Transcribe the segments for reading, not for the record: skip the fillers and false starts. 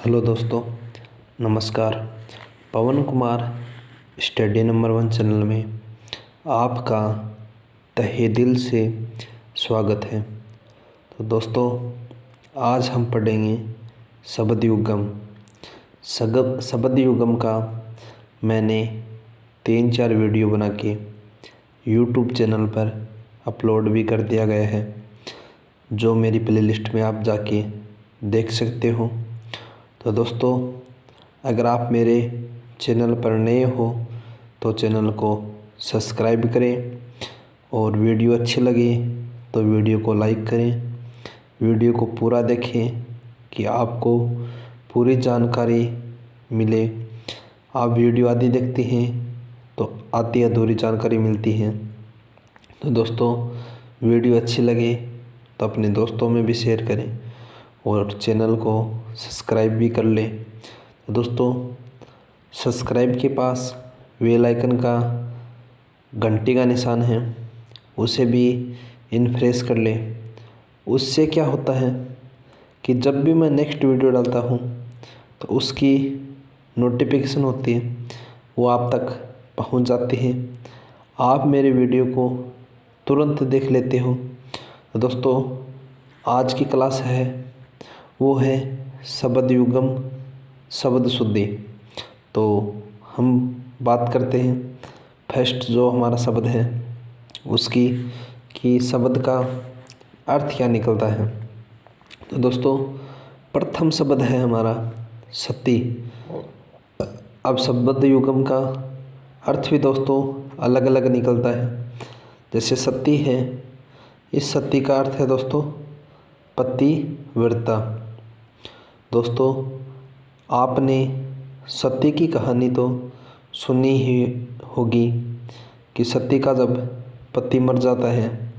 Hello दोस्तों, नमस्कार। पवन Kumar study number 1 channel में आपका तहे दिल से स्वागत है। तो दोस्तों, आज हम पढ़ेंगे शब्द युगम। शब्द युगम का मैंने 3-4 वीडियो बना के यूट्यूब चैनल पर अपलोड भी कर दिया गया है, जो मेरी प्लेलिस्ट में आप जाके देख सकते हो। तो दोस्तों, अगर आप मेरे चैनल पर नए हो तो चैनल को सब्सक्राइब करें और वीडियो अच्छी लगे तो वीडियो को लाइक करें। वीडियो को पूरा देखें कि आपको पूरी जानकारी मिले। आप वीडियो आधी देखते हैं तो आधी अधूरी जानकारी मिलती है। तो दोस्तों, वीडियो अच्छी लगे तो अपने दोस्तों में भी शेयर करें और चैनल को सब्सक्राइब भी कर लें। तो दोस्तों, सब्सक्राइब के पास बेल आइकन का घंटी का निशान है, उसे भी इनफ्रेश कर लें। उससे क्या होता है कि जब भी मैं नेक्स्ट वीडियो डालता हूँ तो उसकी नोटिफिकेशन होती है, वो आप तक पहुँच जाती है। आप मेरे वीडियो को तुरंत देख लेते हो। तो दोस्तों, आज की क्लास है वो है शब्द युगम, शब्द शुद्धि। तो हम बात करते हैं फर्स्ट जो हमारा शब्द है उसकी, कि शब्द का अर्थ क्या निकलता है। तो दोस्तों, प्रथम शब्द है हमारा सती। अब शब्द युगम का अर्थ भी दोस्तों अलग अलग निकलता है। जैसे सती है, इस सती का अर्थ है दोस्तों पतिव्रता। दोस्तों, आपने सती की कहानी तो सुनी ही होगी कि सती का जब पति मर जाता है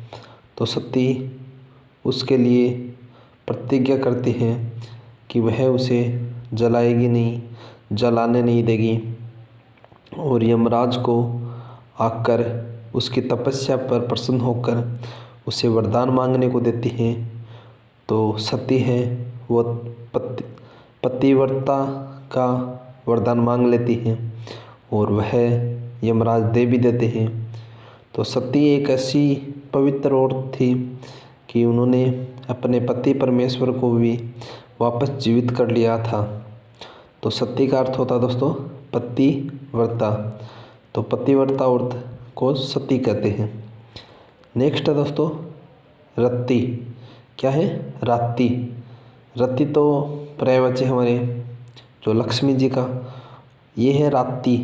तो सती उसके लिए प्रतिज्ञा करती है कि वह उसे जलाएगी नहीं, जलाने नहीं देगी, और यमराज को आकर उसकी तपस्या पर प्रसन्न होकर उसे वरदान मांगने को देती है। तो सती है वो पतिव्रता का वरदान मांग लेती हैं और वह यमराज दे भी देते हैं। तो सती एक ऐसी पवित्र औरत थी कि उन्होंने अपने पति परमेश्वर को भी वापस जीवित कर लिया था। तो सती का अर्थ होता है दोस्तों पतिव्रता। तो पतिव्रता औरत को सती कहते हैं। नेक्स्ट है दोस्तों रत्ती। क्या है? रात्रि। रत्ती तो पर्यायवाची हमारे जो लक्ष्मी जी का, ये है रात्रि।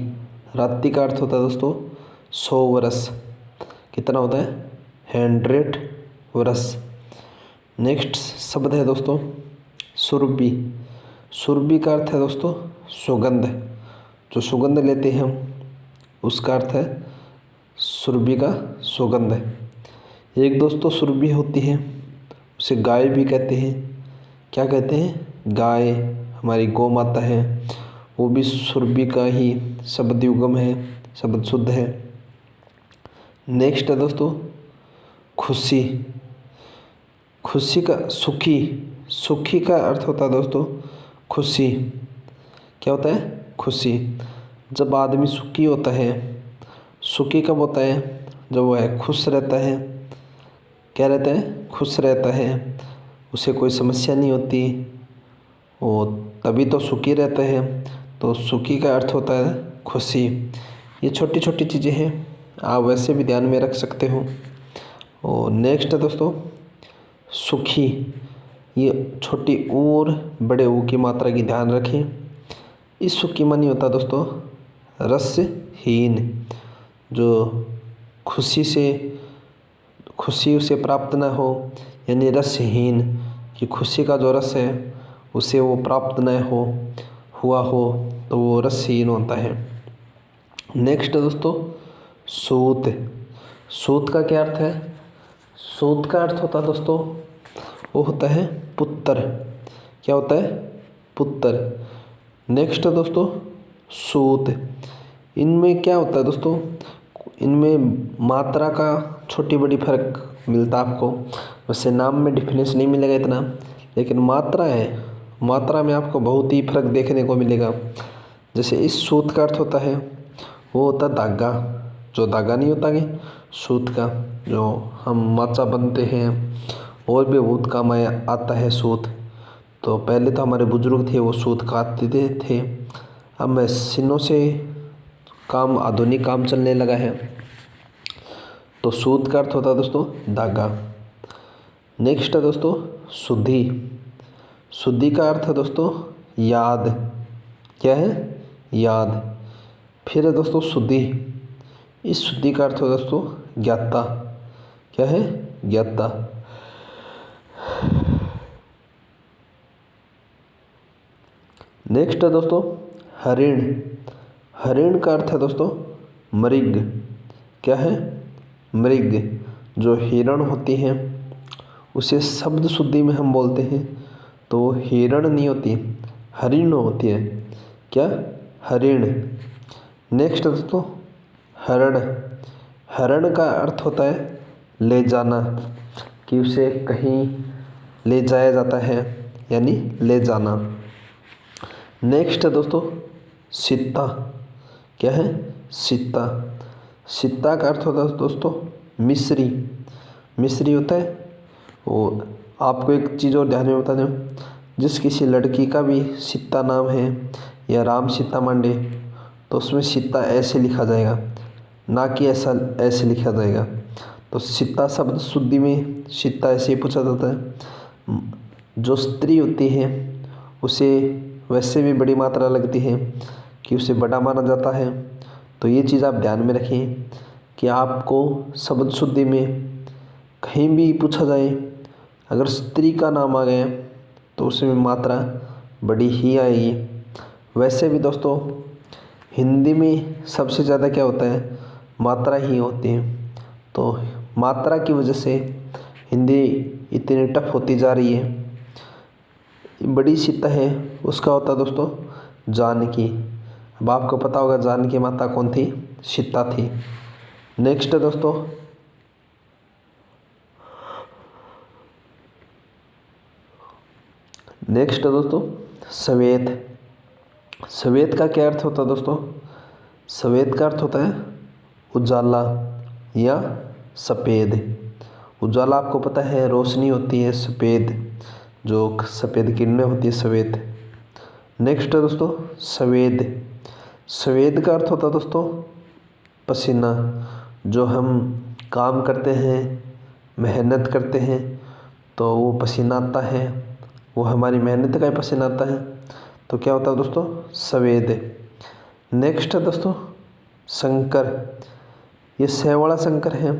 रात्रि का अर्थ होता है दोस्तों 100 वर्ष। कितना होता है? 100 वर्ष। नेक्स्ट शब्द है दोस्तों सुरभि। सुरभि का अर्थ है दोस्तों सुगंध। जो सुगंध लेते हैं हम, उसका अर्थ है सुरभि का सुगंध। एक दोस्तों सुरभि होती है, उसे गाय भी कहते हैं। क्या कहते हैं? गाय, हमारी गौ माता है, वो भी सुरभि का ही शब्द युगम है, शब्द शुद्ध है। नेक्स्ट है दोस्तों खुशी। खुशी का सुखी। सुखी का अर्थ होता है दोस्तों खुशी। क्या होता है? खुशी। जब आदमी सुखी होता है, सुखी कब होता है? जब वह खुश रहता है। क्या रहता है? खुश रहता है, उसे कोई समस्या नहीं होती, और तभी तो सुखी रहता है। तो सुखी का अर्थ होता है खुशी। ये छोटी छोटी चीज़ें हैं, आप वैसे भी ध्यान में रख सकते हो। और नेक्स्ट है दोस्तों सुखी। ये छोटी और बड़े ऊ की मात्रा की ध्यान रखें। इस सुखी मानी होता है दोस्तों रसहीन। जो खुशी उसे प्राप्त न हो, यानी रसहीन, कि खुशी का जो रस है उसे वो प्राप्त न हुआ हो तो वो रसहीन होता है। नेक्स्ट है दोस्तों सूत। सूत का क्या अर्थ है? सूत का अर्थ होता है दोस्तों, वो होता है पुत्र। क्या होता है? पुत्र। नेक्स्ट है दोस्तों सूत। इनमें क्या होता है दोस्तों? इनमें मात्रा का छोटी बड़ी फर्क मिलता है आपको। वैसे नाम में डिफरेंस नहीं मिलेगा इतना, लेकिन मात्रा है मात्रा में आपको बहुत ही फर्क देखने को मिलेगा। जैसे इस सूत का अर्थ होता है, वो होता है धागा, जो धागा नहीं होता कि सूत का, जो हम माचा बनते हैं और भी बहुत काम आता है सूत। तो पहले तो हमारे बुजुर्ग थे वो सूत काटते थे, अब मशीनों से काम, आधुनिक काम चलने लगा है। तो सूत का अर्थ होता है दोस्तों धागा। नेक्स्ट है दोस्तों शुद्धि। शुद्धि का अर्थ है दोस्तों याद। क्या है? याद। फिर है दोस्तों शुद्धि। इस शुद्धि का अर्थ है दोस्तों ज्ञाता। क्या है? ज्ञाता। नेक्स्ट है दोस्तों हरिण। हरिण का अर्थ है दोस्तों मृग। क्या है? मृग। जो हिरण होती हैं उसे शब्द शुद्धि में हम बोलते हैं तो वो हिरण नहीं होती, हरिण होती है। क्या? हरिण। नेक्स्ट है दोस्तों हरण। हरण का अर्थ होता है ले जाना, कि उसे कहीं ले जाया जाता है, यानी ले जाना। नेक्स्ट है दोस्तों सित्ता। क्या है? सित्ता। सित्ता का अर्थ होता है दोस्तों मिस्री। मिस्री होता है वो। आपको एक चीज़ और ध्यान में बता दूँ, जिस किसी लड़की का भी सित्ता नाम है या राम सीता मांडे, तो उसमें सित्ता ऐसे लिखा जाएगा, ना कि ऐसा ऐसे लिखा जाएगा। तो सित्ता शब्द शुद्धि में सित्ता ऐसे ही पूछा जाता है। जो स्त्री होती है उसे वैसे भी बड़ी मात्रा लगती है कि उसे बड़ा माना जाता है। तो ये चीज़ आप ध्यान में रखें कि आपको शब्द शुद्धि में कहीं भी पूछा जाए, अगर स्त्री का नाम आ गया तो उसमें मात्रा बड़ी ही आएगी। वैसे भी दोस्तों हिंदी में सबसे ज़्यादा क्या होता है? मात्रा ही होती है। तो मात्रा की वजह से हिंदी इतनी टफ होती जा रही है। बड़ी सीता है उसका होता दोस्तों जानकी। अब आपको पता होगा जानकी माता कौन थी? सीता थी। नेक्स्ट है दोस्तों सवेत। सवेत का क्या अर्थ होता है दोस्तों? सवेत का अर्थ होता है उजाला या सफ़ेद। उजाला आपको पता है रोशनी होती है, सफ़ेद जो सफ़ेद किरणें होती है, सवेत। नेक्स्ट है दोस्तों सवेद। सवेद का अर्थ होता है दोस्तों पसीना। जो हम काम करते हैं, मेहनत करते हैं तो वो पसीना आता है, वो हमारी मेहनत का ही पसीना आता है। तो क्या होता है दोस्तों? सवेद। नेक्स्ट है दोस्तों शंकर। ये सह वाला शंकर है।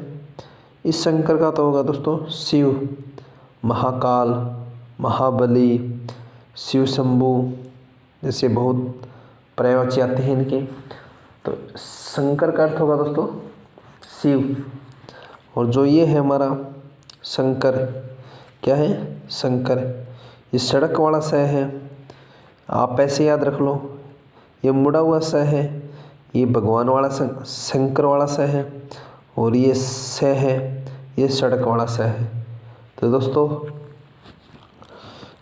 इस शंकर का तो होगा दोस्तों शिव, महाकाल, महाबली, शिव शंभू, जैसे बहुत पर्यायवाची आते हैं इनके। तो शंकर का अर्थ होगा दोस्तों शिव। और जो ये है हमारा शंकर, क्या है? शंकर। ये सड़क वाला स है, आप ऐसे याद रख लो। ये मुड़ा हुआ स है, ये भगवान वाला शंकर वाला स है। और ये स है, ये सड़क वाला स है। तो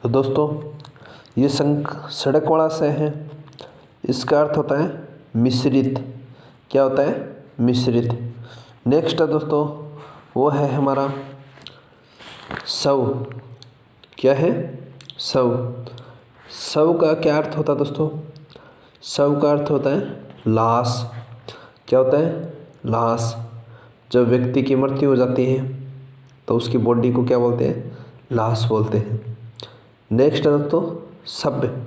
दोस्तों ये सड़क वाला स है, इसका अर्थ होता है मिश्रित। क्या होता है? मिश्रित। नेक्स्ट है दोस्तों वो है हमारा शव। क्या है? शव। शव का क्या अर्थ होता है दोस्तों? शव का अर्थ होता है लाश। क्या होता है? लाश। जब व्यक्ति की मृत्यु हो जाती है तो उसकी बॉडी को क्या बोलते हैं? लाश बोलते हैं। नेक्स्ट है दोस्तों शब।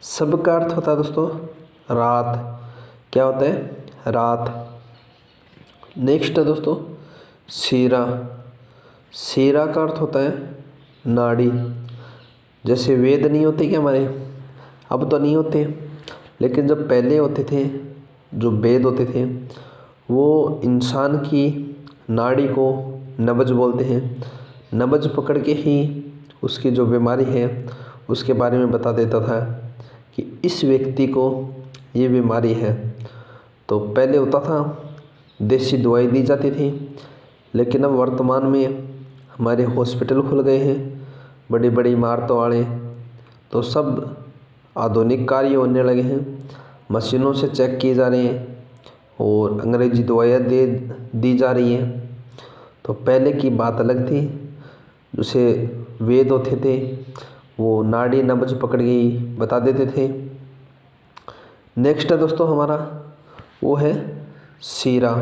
शब का अर्थ होता है दोस्तों रात। क्या होता है? रात। नेक्स्ट है दोस्तों शीरा। शीरा का अर्थ होता है नाड़ी। जैसे वेद नहीं होते क्या हमारे, अब तो नहीं होते, लेकिन जब पहले होते थे, जो वेद होते थे, वो इंसान की नाड़ी को नब्ज बोलते हैं। नब्ज पकड़ के ही उसकी जो बीमारी है उसके बारे में बता देता था कि इस व्यक्ति को ये बीमारी है। तो पहले होता था देसी दवाई दी जाती थी, लेकिन अब वर्तमान में हमारे हॉस्पिटल खुल गए हैं, बड़ी बड़ी इमारतों वाले, तो सब आधुनिक कार्य होने लगे हैं, मशीनों से चेक किए जा रहे हैं और अंग्रेजी दवाइयाँ दी जा रही हैं। तो पहले की बात अलग थी, जैसे वेद होते थे वो नाड़ी नब्ज पकड़ गई बता देते थे। नेक्स्ट है दोस्तों हमारा वो है शीरा।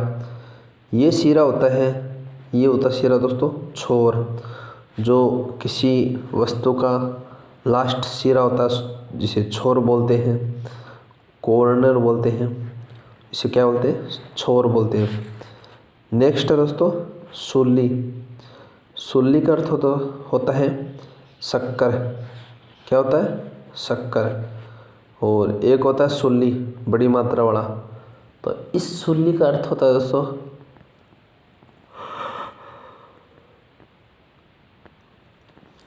ये शीरा होता है, ये होता है शीरा दोस्तों छोर, जो किसी वस्तु का लास्ट शीरा होता है जिसे छोर बोलते हैं, कॉर्नर बोलते हैं, इसे क्या बोलते हैं, छोर बोलते हैं। नेक्स्ट है दोस्तों सूली। सूली का अर्थ होता है शक्कर। क्या होता है, शक्कर। और एक होता है सूली बड़ी मात्रा वाला। तो इस सूली का अर्थ होता है दोस्तों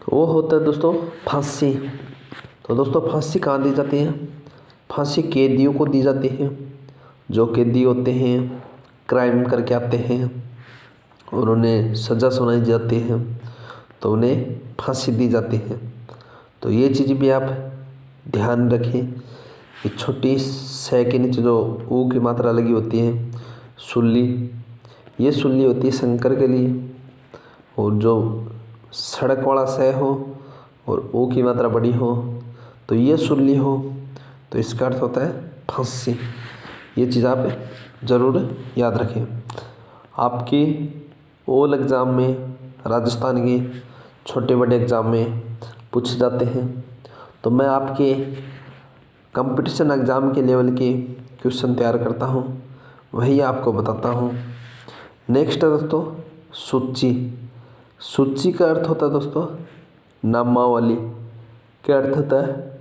वो होता है दोस्तों फांसी। तो दोस्तों फांसी कहाँ दी जाती है, फांसी कैदियों को दी जाती है। जो कैदी होते हैं क्राइम करके आते हैं और उन्हें सज़ा सुनाई जाती है तो उन्हें फांसी दी जाती है। तो ये चीज़ भी आप ध्यान रखें कि छोटी सै के नीचे जो ऊ की मात्रा लगी होती है सूली, ये सूली होती है शंकर के लिए। और जो सड़क वाला सै हो और ऊ की मात्रा बड़ी हो तो ये सूली हो, तो इसका अर्थ होता है फांसी। ये चीज़ आप ज़रूर याद रखें। आपकी ओल एग्ज़ाम में, राजस्थान के छोटे बड़े एग्ज़ाम में पूछे जाते हैं। तो मैं आपके कंपटीशन एग्ज़ाम के लेवल के क्वेश्चन तैयार करता हूँ, वही आपको बताता हूँ। नेक्स्ट है दोस्तों सूची। सूची का अर्थ होता है दोस्तों नामावली। क्या अर्थ होता है,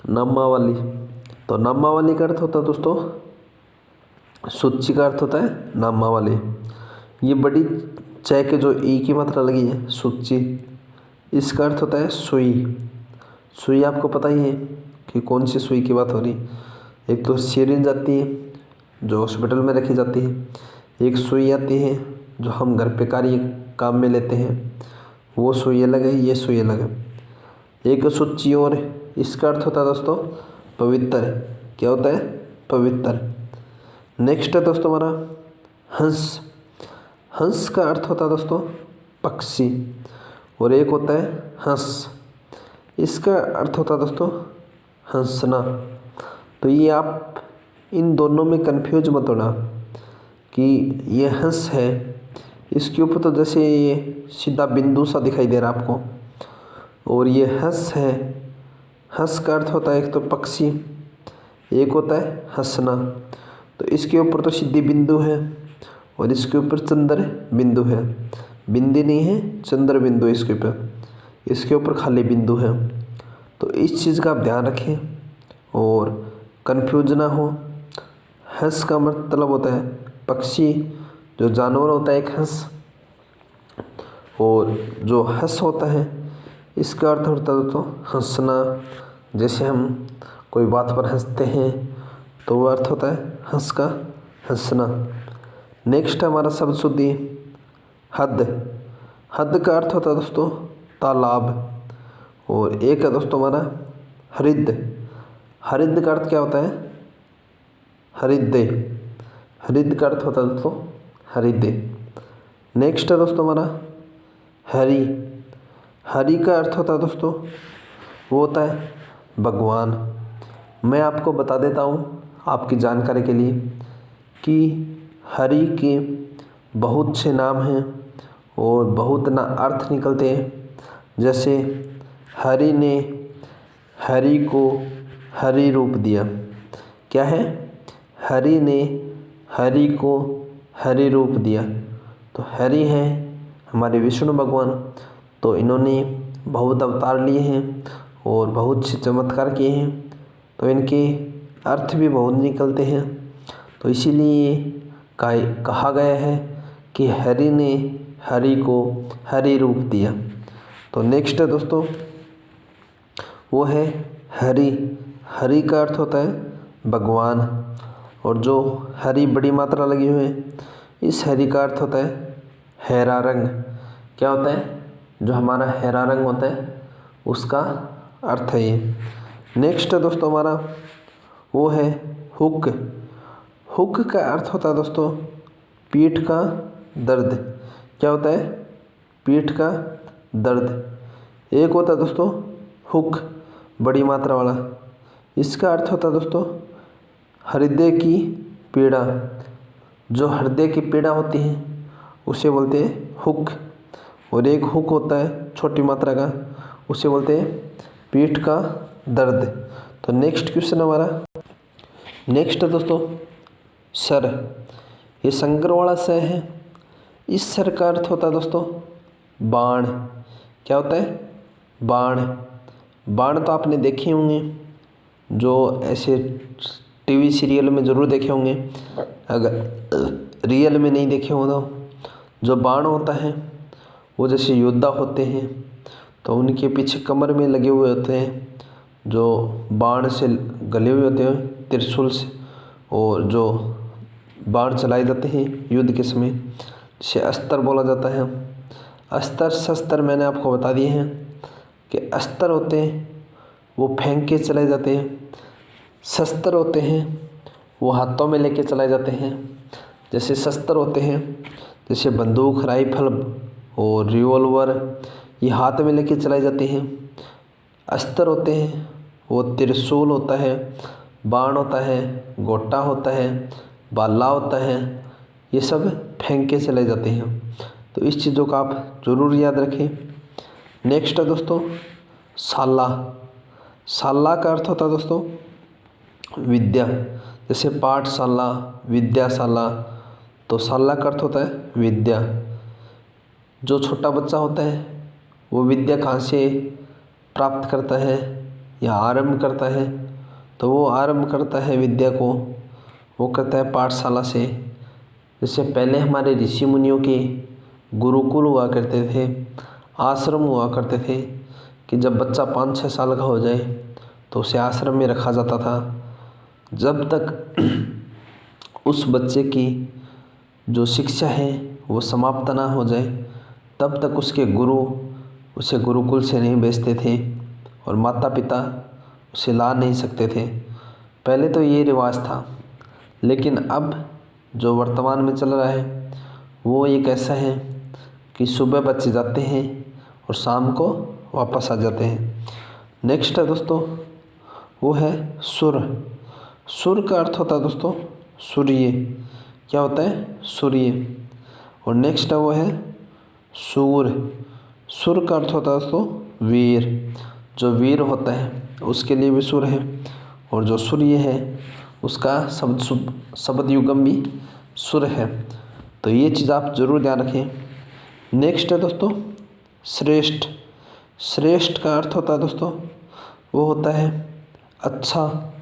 नामावली। तो नामावली का अर्थ होता है दोस्तों, सूची का अर्थ होता है नामावली। ये बड़ी च के जो ई की मात्रा लगी है सूची, इसका अर्थ होता है सुई। सुई आपको पता ही है कि कौन सी सुई की बात हो रही। एक तो सिरिंज आती है जो हॉस्पिटल में रखी जाती है, एक सुई आती है जो हम घर पे कार्य काम में लेते हैं, वो सुई अलग है, ये सुई अलग है। एक सूची और इसका अर्थ होता है दोस्तों पवित्र। क्या होता है, पवित्र। नेक्स्ट है दोस्तों हमारा हंस। हंस का अर्थ होता है दोस्तों पक्षी और एक होता है हंस, इसका अर्थ होता है दोस्तों हंसना। तो ये आप इन दोनों में कंफ्यूज मत होना कि ये हंस है, इसके ऊपर तो जैसे ये सीधा बिंदु सा दिखाई दे रहा है आपको, और ये हंस है। हंस का अर्थ होता है एक तो पक्षी, एक होता है हंसना। तो इसके ऊपर तो सीधी बिंदु है और इसके ऊपर चंद्र बिंदु है, बिंदी नहीं है, चंद्र बिंदु इसके ऊपर, इसके ऊपर खाली बिंदु है। तो इस चीज़ का आप ध्यान रखें और कंफ्यूज ना हो। हंस का मतलब होता है पक्षी, जो जानवर होता है एक हंस, और जो हंस होता है इसका अर्थ होता है दोस्तों हंसना। जैसे हम कोई बात पर हंसते हैं तो वो अर्थ होता है हंस का हंसना। नेक्स्ट हमारा शब्द शुद्धि हद। हद का अर्थ होता है दोस्तों तालाब, और एक है दोस्तों हमारा हरिद। हरिद का अर्थ क्या होता है, हरिद्दे। हरिद का अर्थ होता है दोस्तों हरिद्दे। नेक्स्ट है दोस्तों हमारा हरि। हरि का अर्थ होता है दोस्तों वो होता है भगवान। मैं आपको बता देता हूँ आपकी जानकारी के लिए कि हरि के बहुत से नाम हैं और बहुत ना अर्थ निकलते हैं। जैसे हरि ने हरि को हरि रूप दिया। क्या है, हरि ने हरि को हरि रूप दिया। तो हरि हैं हमारे विष्णु भगवान, तो इन्होंने बहुत अवतार लिए हैं और बहुत से चमत्कार किए हैं, तो इनके अर्थ भी बहुत निकलते हैं। तो इसीलिए कहा गया है कि हरि ने हरि को हरि रूप दिया। तो नेक्स्ट है दोस्तों वो है हरि। हरि का अर्थ होता है भगवान, और जो हरि बड़ी मात्रा लगी हुई है, इस हरि का अर्थ होता है हरा रंग। क्या होता है, जो हमारा हरा रंग होता है उसका अर्थ है ये। नेक्स्ट है दोस्तों हमारा वो है हुक। हुक का अर्थ होता है दोस्तों पीठ का दर्द। क्या होता है? पीठ का दर्द। एक होता है दोस्तों हुक बड़ी मात्रा वाला, इसका अर्थ होता है दोस्तों हृदय की पीड़ा। जो हृदय की पीड़ा होती है उसे बोलते हैं हुक। और एक हुक होता है छोटी मात्रा का, उसे बोलते हैं पीठ का दर्द। तो नेक्स्ट क्वेश्चन हमारा नेक्स्ट है दोस्तों सर। ये संकर वाला स है। इस सर का अर्थ होता है दोस्तों बाण। क्या होता है? बाण। बाण तो आपने देखे होंगे, जो ऐसे टीवी सीरियल में ज़रूर देखे होंगे, अगर रियल में नहीं देखे हो तो जो बाण होता है वो जैसे योद्धा होते हैं तो उनके पीछे कमर में लगे हुए होते हैं, जो बाण से गले हुए होते हैं त्रिशूल से, और जो बाण चलाए जाते हैं युद्ध के समय, जिसे अस्त्र बोला जाता है। अस्त्र शस्त्र मैंने आपको बता दिए हैं कि अस्त्र होते हैं वो फेंक के चलाए जाते हैं, शस्त्र होते हैं वो हाथों में लेके चलाए जाते हैं। जैसे शस्त्र होते हैं जैसे बंदूक, राइफल और रिवॉल्वर, ये हाथ में लेके चलाए जाते हैं। अस्त्र होते हैं वो त्रिशूल होता है, बाण होता है, गोटा होता है, भाला होता है, ये सब फेंक के चले जाते हैं। तो इस चीज़ों का आप ज़रूर याद रखें। नेक्स्ट है दोस्तों शाला। शाला का अर्थ होता है दोस्तों विद्या। जैसे पाठशाला, विद्याशाला, तो शाला का अर्थ होता है विद्या। जो छोटा बच्चा होता है वो विद्या कहाँ से प्राप्त करता है या आरंभ करता है? तो वो आरंभ करता है विद्या को, वो करता है पाठशाला से। जैसे पहले हमारे ऋषि मुनियों के गुरुकुल हुआ करते थे, आश्रम हुआ करते थे, कि जब बच्चा 5-6 साल का हो जाए तो उसे आश्रम में रखा जाता था। जब तक उस बच्चे की जो शिक्षा है वो समाप्त ना हो जाए तब तक उसके गुरु उसे गुरुकुल से नहीं भेजते थे और माता पिता उसे ला नहीं सकते थे। पहले तो ये रिवाज था, लेकिन अब जो वर्तमान में चल रहा है वो एक ऐसा है कि सुबह बच्चे जाते हैं और शाम को वापस आ जाते हैं। नेक्स्ट है दोस्तों वो है सुर। सुर का अर्थ होता है दोस्तों सूर्य। क्या होता है? सूर्य। और नेक्स्ट है वो है सूर। सुर का अर्थ होता है दोस्तों वीर। जो वीर होता है उसके लिए भी सुर है, और जो सूर्य है उसका शब्द युगम भी सुर है। तो ये चीज़ आप ज़रूर ध्यान रखें। नेक्स्ट है दोस्तों श्रेष्ठ। श्रेष्ठ का अर्थ होता है दोस्तों वो होता है अच्छा,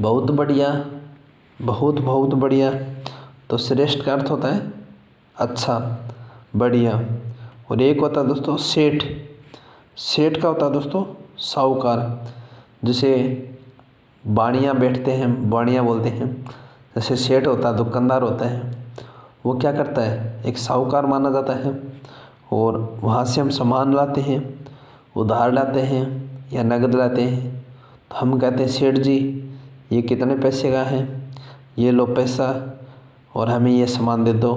बहुत बढ़िया, बहुत बहुत बढ़िया। तो श्रेष्ठ का अर्थ होता है अच्छा, बढ़िया। और एक होता है दोस्तों सेठ। सेठ का होता है दोस्तों साहूकार। जिसे बाणिया बैठते हैं, बाणिया बोलते हैं। जैसे सेठ होता है, दुकानदार होता है, वो क्या करता है? एक साहूकार माना जाता है, और वहाँ से हम सामान लाते हैं, उधार लाते हैं या नगद लाते हैं, तो हम कहते हैं सेठ जी ये कितने पैसे का है, ये लो पैसा और हमें ये सामान दे दो,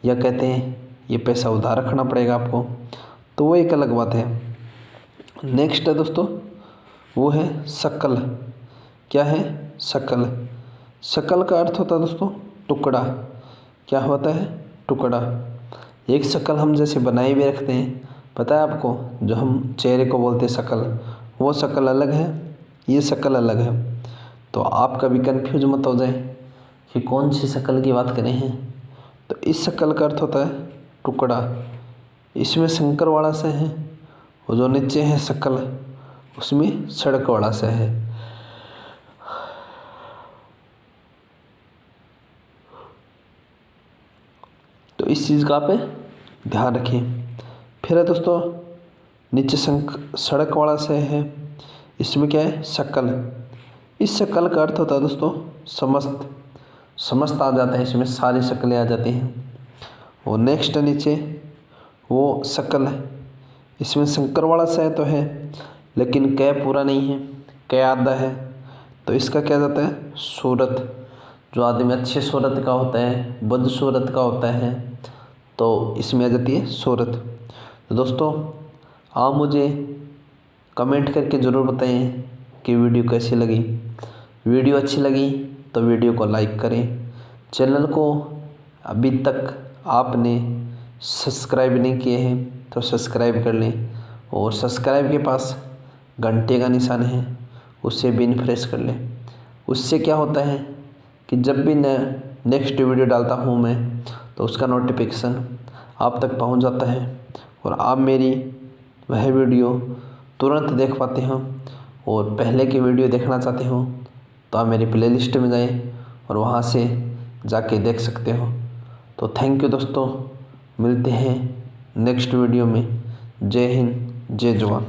या कहते हैं ये पैसा उधार रखना पड़ेगा आपको। तो वो एक अलग बात है। नेक्स्ट है दोस्तों वो है शकल। क्या है? शकल। शकल का अर्थ होता है दोस्तों टुकड़ा। क्या होता है? टुकड़ा। एक शकल हम जैसे बनाए हुए रखते हैं, पता है आपको, जो हम चेहरे को बोलते हैं शकल, वो शकल अलग है, ये शकल अलग है। तो आप कभी कंफ्यूज मत हो जाए कि कौन सी शकल की बात करें हैं। तो इस शकल का अर्थ होता है टुकड़ा। इसमें शंकर वाला से है, और जो नीचे है शकल उसमें सड़क वाला से है। तो इस चीज़ का आप ध्यान रखें। फिर है दोस्तों नीचे सड़क वाला से है, इसमें क्या है? शकल। इस शकल का अर्थ होता है दोस्तों समस्त। समस्त आ जाता है, इसमें सारी शक्लें आ जाती हैं। और नेक्स्ट नीचे वो शकल है, इसमें शंकर वाला स तो है लेकिन क पूरा नहीं है, क आधा है, तो इसका क्या जाता है सूरत। जो आदमी अच्छे सूरत का होता है, बुद्ध सूरत का होता है, तो इसमें आ जाती है सूरत। तो दोस्तों आप मुझे कमेंट करके ज़रूर बताएं कि वीडियो कैसी लगी। वीडियो अच्छी लगी तो वीडियो को लाइक करें। चैनल को अभी तक आपने सब्सक्राइब नहीं किए हैं तो सब्सक्राइब कर लें, और सब्सक्राइब के पास घंटे का निशान है उससे बिन प्रेस कर लें। उससे क्या होता है कि जब भी नेक्स्ट वीडियो डालता हूँ मैं तो उसका नोटिफिकेशन आप तक पहुँच जाता है और आप मेरी वह वीडियो तुरंत देख पाते हो। और पहले की वीडियो देखना चाहते हो तो आप मेरी प्लेलिस्ट में जाएं और वहाँ से जाके देख सकते हो। तो थैंक यू दोस्तों, मिलते हैं नेक्स्ट वीडियो में। जय हिंद, जय जवान।